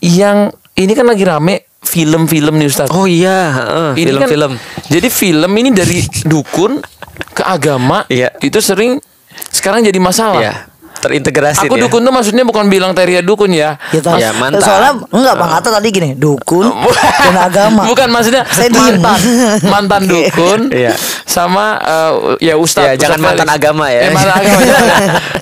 yang ini kan lagi rame film-film nih Ustaz. Oh iya, Ini kan- film-film. jadi film ini dari dukun ke agama Iya. itu sering sekarang jadi masalah. Iya, terintegrasi Aku dia. dukun tuh maksudnya bukan bilang Teria dukun ya. Gitu. Ya, mantan. Soalnya enggak Bang Atta tadi gini, dukun dan agama. Bukan maksudnya Saya diem. mantan dukun Iya. sama ya Ya, Ustadz. jangan Ustadz mantan Felix. agama ya. Mantan agama.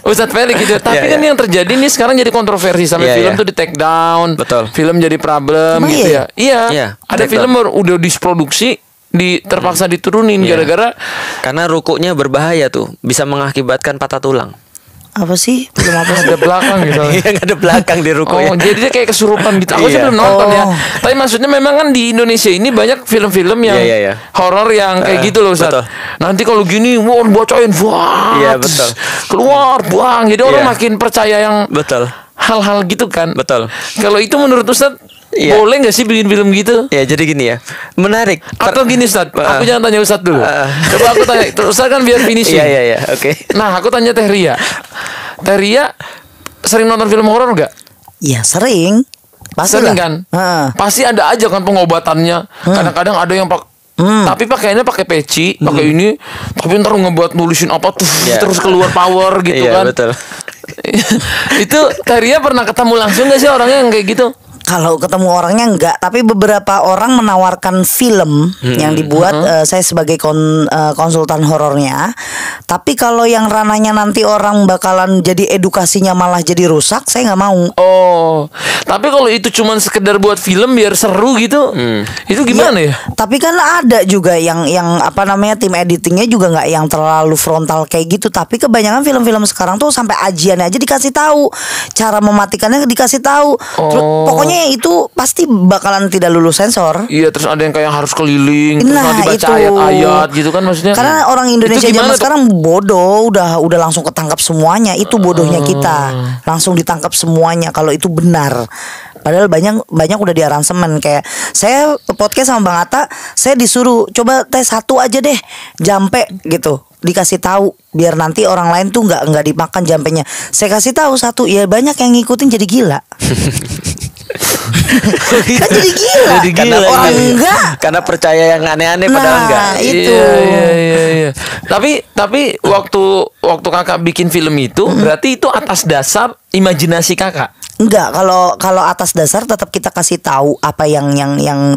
Ustadz Felix gitu. Tapi Iya, kan iya. yang terjadi nih sekarang jadi kontroversi sampai Iya, film iya. tuh di take down. Betul. Film jadi problem Emang gitu iya? ya. Iya. Iya, Ada take film udah diproduksi terpaksa diturunin Iya. gara-gara Karena rukunya berbahaya tuh, bisa mengakibatkan patah tulang. Apa sih? Belum apa sih? ada belakang gitu. Iya, nggak ada belakang di rukunya. Oh, jadi dia kayak kesurupan gitu. Aku sih Iya. belum nonton ya. Oh. Tapi maksudnya memang kan di Indonesia ini banyak film-film yang Iya, iya, iya. horor yang kayak gitu loh, Ustaz. betul. Nanti kalau gini, wah bacain, wah. Iya, betul. Keluar, buang. Jadi orang Iya. makin percaya yang Betul. hal-hal gitu kan. Betul. Kalau itu menurut Ustaz, Iya. boleh nggak sih bikin film gitu? Ya, jadi gini ya. Menarik. Atau gini Ustaz, aku jangan tanya Ustaz dulu. Ah. Coba aku tanya, terus Ustaz kan biar finishing. Iya, iya, iya. Oke. Nah, aku tanya Teh Ria. Teh Ria sering nonton film horor nggak? Ya sering. Pasti Sering lah. kan? Heeh. Pasti ada aja kan pengobatannya. Kadang-kadang ada yang tapi pakainya pakai peci, pakai ini, tapi ntar ngebuat nulisin apa tuh Iya. terus keluar power gitu Iya, kan. betul. Itu Teria pernah ketemu langsung gak sih orangnya yang kayak gitu? Kalau ketemu orangnya enggak, tapi beberapa orang menawarkan film yang dibuat saya sebagai konsultan horornya. Tapi kalau yang rananya nanti orang bakalan jadi edukasinya malah jadi rusak, saya nggak mau. Oh, tapi kalau itu cuman sekedar buat film biar seru gitu, itu gimana ya? Tapi kan ada juga yang apa namanya tim editingnya juga nggak yang terlalu frontal kayak gitu. Tapi kebanyakan film-film sekarang tuh sampai ajiannya aja dikasih tahu, cara mematikannya dikasih tahu. Terus, pokoknya itu pasti bakalan tidak lulus sensor. Iya, terus ada yang kayak harus keliling, terus Nah, nanti baca itu. ayat-ayat gitu kan maksudnya. Karena orang Indonesia Itu zaman gimana tuh? sekarang bodoh, udah langsung ketangkap semuanya. Itu bodohnya kita. Langsung ditangkap semuanya kalau itu benar. Padahal banyak udah di aransemen. Kayak saya podcast sama Bang Atta, saya disuruh coba tes satu aja deh, jampe gitu. Dikasih tahu biar nanti orang lain tuh nggak dimakan jampenya. Saya kasih tahu satu, ya banyak yang ngikutin jadi gila. Kan jadi gila. Jadi gila, Orang iya. enggak. Karena percaya yang aneh-aneh padahal Nah, enggak. itu. Iya. Tapi waktu kakak bikin film itu berarti itu atas dasar imajinasi kakak. Enggak, kalau atas dasar tetap kita kasih tahu apa yang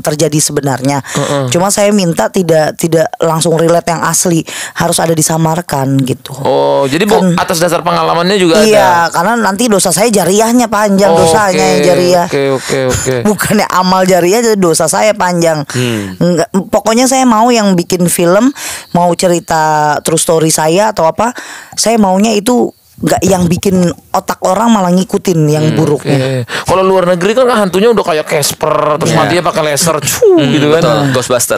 terjadi sebenarnya. Cuma saya minta tidak langsung relate yang asli, harus ada disamarkan gitu. Oh, jadi atas dasar pengalamannya juga Iya, ada. karena nanti dosa saya jariahnya panjang, dosanya yang jariah. Oke. Bukannya amal jariah, jadi dosa saya panjang. Enggak, pokoknya saya mau yang bikin film, mau cerita true story saya atau apa, saya maunya itu nggak yang bikin otak orang malah ngikutin yang buruknya. Oke. Kalau luar negeri kan hantunya udah kayak Casper, terus matinya pakai laser, gitu kan. Betul, Ghostbuster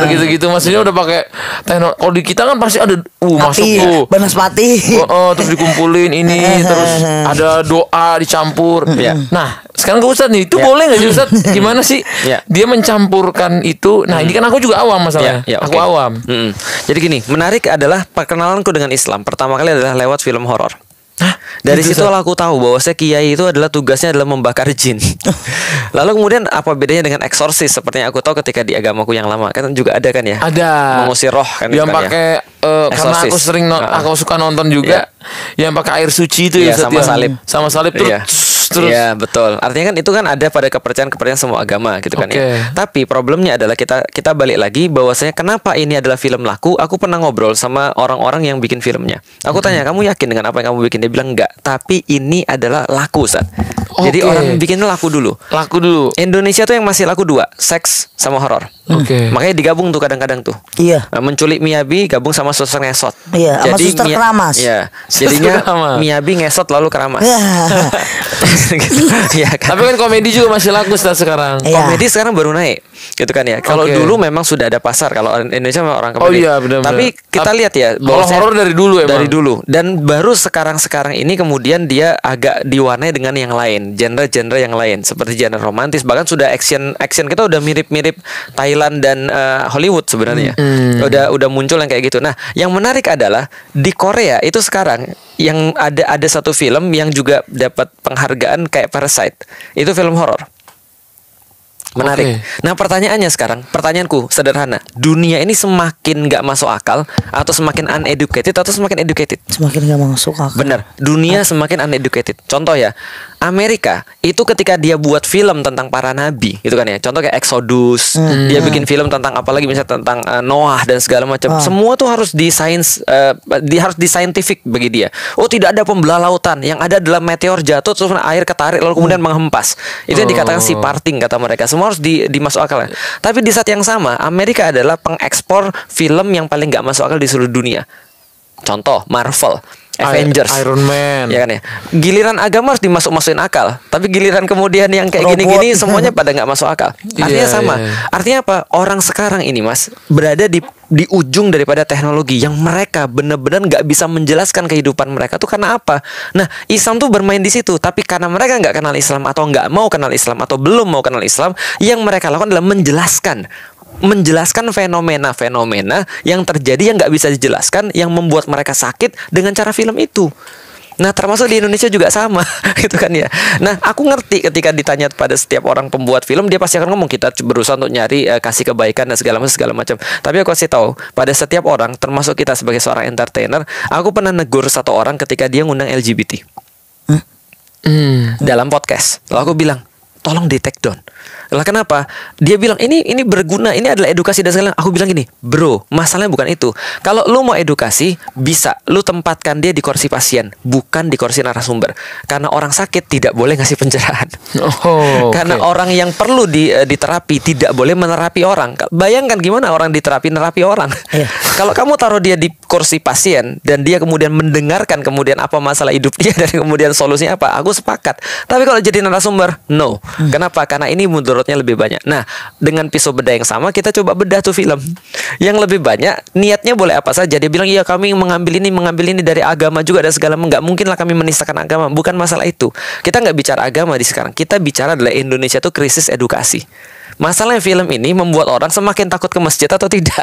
gitu-gitu. Maksudnya udah pakai teknologi. Kalau di kita kan pasti ada masuk tuh. Banaspati. Terus dikumpulin ini, terus ada doa dicampur. Iya. Nah, sekarang ke Ustadz nih, itu boleh nggak sih Ustadz? Gimana sih Iya. dia mencampurkan itu? Nah, ini kan aku juga awam masalahnya. Ya, Aku oke. awam. Jadi gini, menarik adalah perkenalanku dengan Islam. Pertama kali adalah lewat film horor. Dari gitu, situ aku tahu bahwa kiai itu adalah tugasnya adalah membakar jin. Lalu kemudian apa bedanya dengan eksorsis? Seperti yang aku tahu ketika di agamaku yang lama kan juga ada kan ya. Ada Mengusir roh kan itu yang kan ya. pakai karena aku Eksorsis. sering aku suka nonton juga yang pakai air suci itu Iya, ya sama salib. sama salib Iya. terus Iya, betul. Artinya kan itu kan ada pada kepercayaan semua agama gitu kan Oke. ya. Tapi problemnya adalah kita balik lagi bahwasanya kenapa ini adalah film laku? Aku pernah ngobrol sama orang-orang yang bikin filmnya. Aku tanya, "Kamu yakin dengan apa yang kamu bikin?" Dia bilang, "Enggak, tapi ini adalah laku, Ustaz." Jadi Oke. orang bikinnya laku dulu. laku dulu. Indonesia tuh yang masih laku dua, seks sama horor. Oke. Makanya digabung tuh kadang-kadang tuh. Iya. Menculik Miyabi gabung sama suster ngesot. Iya, sama suster keramas. Iya. Suster Jadinya keramas. Miyabi ngesot lalu keramas. Ya. Gitu. Iya kan. Tapi kan komedi juga masih laku Ustaz sekarang. Iya. Komedi sekarang baru naik. gitu kan ya. Kalau Oke. dulu memang sudah ada pasar, kalau Indonesia memang orang Oh komedi. iya, benar-benar. Tapi kita lihat ya, Kalau bahwasanya- horor dari dulu emang. dari dulu, dan baru sekarang ini kemudian dia agak diwarnai dengan yang lain, genre-genre yang lain, seperti genre romantis, bahkan sudah action kita udah mirip-mirip Thailand dan Hollywood sebenarnya. Udah muncul yang kayak gitu. Nah, yang menarik adalah di Korea itu sekarang yang ada satu film yang juga dapat penghargaan kayak Parasite. Itu film horor. Menarik. Oke. Nah, pertanyaanku sederhana. Dunia ini semakin nggak masuk akal atau semakin uneducated atau semakin educated? Semakin gak masuk akal. Benar. Dunia semakin uneducated. Contoh ya, Amerika itu ketika dia buat film tentang para nabi, gitu kan ya. Contoh kayak Exodus, dia bikin film tentang apalagi misalnya tentang Noah dan segala macam. Semua tuh harus di sains, harus di scientific bagi dia. Oh, tidak ada pembelah lautan. Yang ada adalah meteor jatuh terus air ketarik lalu kemudian menghempas. Itu yang dikatakan sea parting kata mereka. Semua harus dimasuk akal ya. Tapi di saat yang sama, Amerika adalah pengekspor film yang paling nggak masuk akal di seluruh dunia. Contoh Marvel, Avengers, Iron Man. ya kan ya. Giliran agama harus dimasuk-masukin akal, tapi giliran kemudian yang kayak Robot. gini-gini semuanya pada nggak masuk akal. Artinya Iya, sama. iya. Artinya apa? Orang sekarang ini Mas berada di ujung daripada teknologi yang mereka benar-benar nggak bisa menjelaskan kehidupan mereka tuh karena apa? Nah, Islam tuh bermain di situ, tapi karena mereka nggak kenal Islam atau nggak mau kenal Islam atau belum mau kenal Islam, yang mereka lakukan adalah menjelaskan fenomena-fenomena yang terjadi yang nggak bisa dijelaskan, yang membuat mereka sakit dengan cara film itu. Nah, termasuk di Indonesia juga sama, gitu kan ya. Nah, aku ngerti ketika ditanya pada setiap orang pembuat film, dia pasti akan ngomong kita berusaha untuk nyari kasih kebaikan dan segala macam. Tapi aku kasih tahu pada setiap orang, termasuk kita sebagai seorang entertainer, aku pernah negur satu orang ketika dia ngundang LGBT dalam podcast. Lalu aku bilang, tolong di take down. Lah kenapa? Dia bilang ini berguna, ini adalah edukasi dan segala. Aku bilang gini, bro, masalahnya bukan itu. Kalau lu mau edukasi, bisa lu tempatkan dia di kursi pasien, bukan di kursi narasumber. Karena orang sakit tidak boleh ngasih pencerahan. Oh, Karena oke. orang yang perlu diterapi tidak boleh menerapi orang. Bayangkan gimana orang nerapi orang. Iya. Kalau kamu taruh dia di kursi pasien dan dia kemudian mendengarkan kemudian apa masalah hidup dia dan kemudian solusinya apa, aku sepakat. Tapi kalau jadi narasumber, no. Kenapa? Karena ini mudaratnya lebih banyak. Nah, dengan pisau bedah yang sama kita coba bedah tuh film. Yang lebih banyak niatnya boleh apa saja. Dia bilang, "Iya, kami mengambil ini dari agama juga dan segala." Enggak mungkin lah kami menistakan agama. Bukan masalah itu. Kita nggak bicara agama di sekarang. Kita bicara adalah Indonesia tuh krisis edukasi. Masalahnya film ini membuat orang semakin takut ke masjid atau tidak.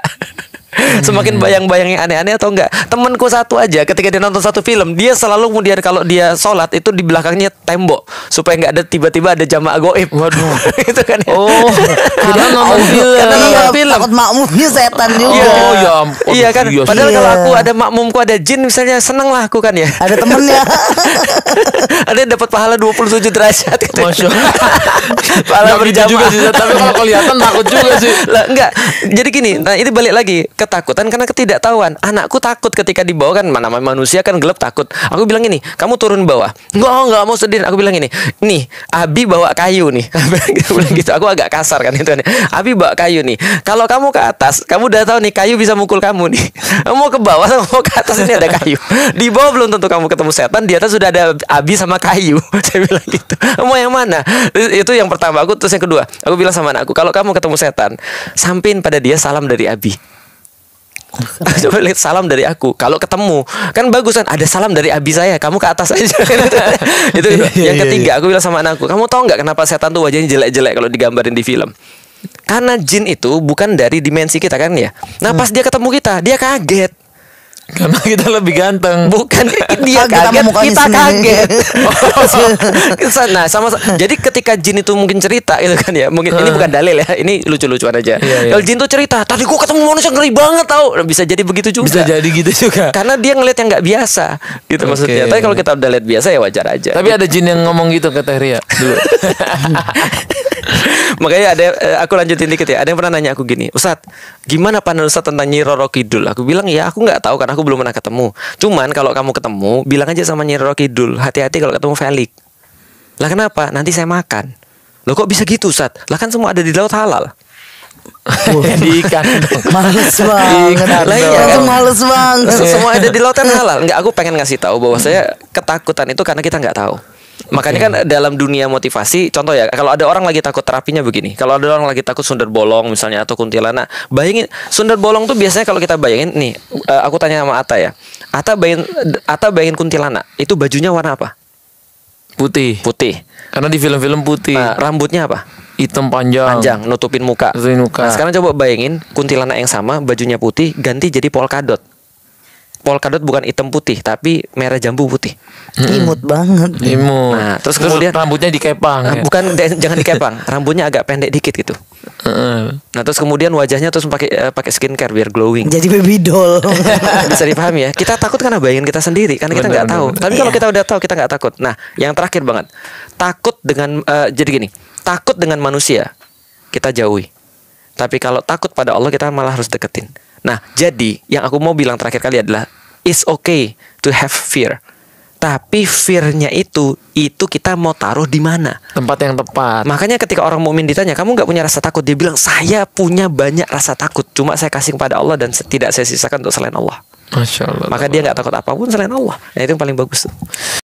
Semakin bayang-bayang yang aneh-aneh atau enggak. Temanku satu aja ketika dia nonton satu film, dia selalu kemudian kalau dia sholat itu di belakangnya tembok supaya nggak ada tiba-tiba ada jamaah goib. Waduh. Itu kan ya. Oh, karena nonton film. Karena nonton Iya, film. takut makmumnya setan juga. Oh, ya ampun. Iya kan. Iya sih. Padahal kalau Iya. aku ada makmumku ada jin misalnya, seneng lah aku kan ya. Ada temennya. Ada yang dapat pahala 27 derajat gitu. Masya Allah. Pahala Nggak begitu juga berjamaah. sih, tapi kalau kelihatan takut juga sih. Lah enggak. Jadi gini, nah ini balik lagi ketakutan karena ketidaktahuan. Anakku takut ketika dibawa kan, mana manusia kan gelap takut. Aku bilang gini, kamu turun bawah. Enggak mau sedih. Aku bilang gini, nih Abi bawa kayu nih. Aku bilang gitu. Aku agak kasar kan itu. Abi bawa kayu nih. Kalau kamu ke atas, kamu udah tahu nih kayu bisa mukul kamu nih. Kamu mau ke bawah sama mau ke atas, ini ada kayu. Di bawah belum tentu kamu ketemu setan. Di atas sudah ada Abi sama kayu. Saya bilang gitu. Mau yang mana? Itu yang pertama aku. Terus yang kedua, aku bilang sama anakku, kalau kamu ketemu setan, sampein pada dia salam dari Abi. Coba lihat salam dari aku. Kalau ketemu kan bagus kan, ada salam dari Abi saya, kamu ke atas aja. Itu yang ketiga, aku bilang sama anakku, kamu tahu nggak kenapa setan tuh wajahnya jelek-jelek kalau digambarin di film? Karena jin itu bukan dari dimensi kita kan ya. Nah pas dia ketemu kita, dia kaget. Karena kita lebih ganteng. Bukan dia Kaget sama kaget, mukanya kita sendiri. kaget. Nah, sama. Jadi ketika jin itu mungkin cerita itu kan ya, mungkin ini bukan dalil ya, ini lucu-lucuan aja. Iya. Kalau jin tuh cerita, tadi gua ketemu manusia ngeri banget tau. Bisa jadi begitu juga. Bisa jadi gitu juga. Karena dia ngeliat yang nggak biasa, gitu Oke. maksudnya. Tapi kalau kita udah lihat biasa ya wajar aja. Tapi ada jin yang ngomong gitu ke Tehria dulu. Makanya ada aku lanjutin dikit ya. Ada yang pernah nanya aku gini, Ustadz, gimana pandangan Ustadz tentang Nyi Roro Kidul? Aku bilang ya aku nggak tahu karena aku belum pernah ketemu. Cuman kalau kamu ketemu, bilang aja sama Nyi Roro Kidul, hati-hati kalau ketemu Felix. Lah kenapa? Nanti saya makan. Loh kok bisa gitu Ustadz? Lah kan semua ada di laut halal. Di ikan dong. Males banget. Ikan Lah iya dong. Langsung kan? males banget. Semua ada di lautan halal. Enggak, aku pengen ngasih tahu bahwa saya ketakutan itu karena kita nggak tahu. Makanya kan dalam dunia motivasi, contoh ya, kalau ada orang lagi takut, terapinya begini. Kalau ada orang lagi takut sundel bolong misalnya atau kuntilanak, bayangin sundel bolong tuh biasanya kalau kita bayangin nih, aku tanya sama Ata ya. Ata bayangin kuntilanak, itu bajunya warna apa? Putih. Putih. Karena di film-film putih. Nah, rambutnya apa? Hitam panjang. Panjang, nutupin muka. Nutupin muka. Nah, sekarang coba bayangin kuntilanak yang sama, bajunya putih, ganti jadi polkadot. Polkadot bukan hitam putih, tapi merah jambu putih. Imut banget. Imut. Nah, terus kemudian rambutnya dikepang. Ya? Bukan, jangan dikepang, rambutnya agak pendek dikit gitu. Nah, terus kemudian wajahnya terus pakai skincare biar glowing. Jadi baby doll. Bisa dipahami ya. Kita takut karena bayangin kita sendiri, karena kita nggak tahu. Tapi kalau kita udah tahu, kita nggak takut. Nah, yang terakhir banget, takut dengan jadi gini, takut dengan manusia kita jauhi. Tapi kalau takut pada Allah, kita malah harus deketin. Nah, jadi yang aku mau bilang terakhir kali adalah it's okay to have fear. Tapi fear-nya itu kita mau taruh di mana? Tempat yang tepat. Makanya ketika orang mukmin ditanya, kamu nggak punya rasa takut? Dia bilang, saya punya banyak rasa takut. Cuma saya kasih kepada Allah dan tidak saya sisakan untuk selain Allah. Masya Allah. Maka dia nggak takut apapun selain Allah. Nah, itu yang paling bagus tuh.